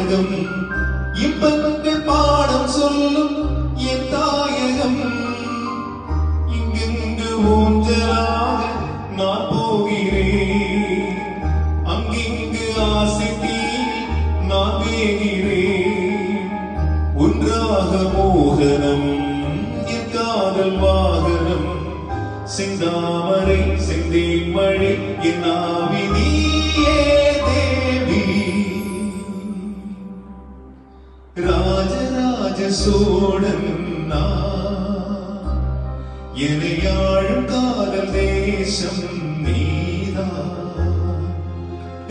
நாடகம் இன்பங்கள் பாடம் சொல்லும் என் தாயகம் இங்கெங்கு ஊஞ்சலாக நான் போகிறேன் அங்கிங்கு ஆசை நான் வேகிறேன் ஒன்றாக மோகனம் என் காதல் வாகனம் செந்தாமரை செந்தேன் மழை என் ஆவினியே தேவி ராஜராஜ சோழன் எனையாழும் காதல் தேசம் நீதான்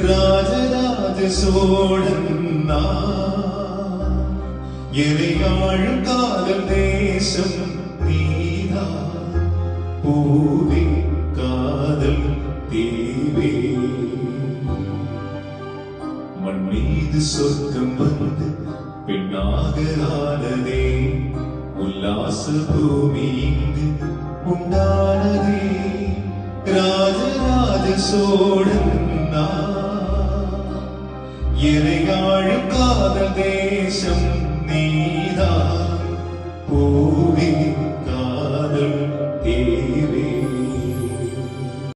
ராஜராஜ சோழன் எனையாழும் காதல் தேசம் நீதான் பூவே காதல் தீவே மண் மீது சொர்க்கம் வந்து பெண்ணாக ஆனதே உல்லாச பூமி இங்கு உண்டானதே ராஜராஜ சோழன் எனையாழும் காதல் தேசம் நீதான் பூவே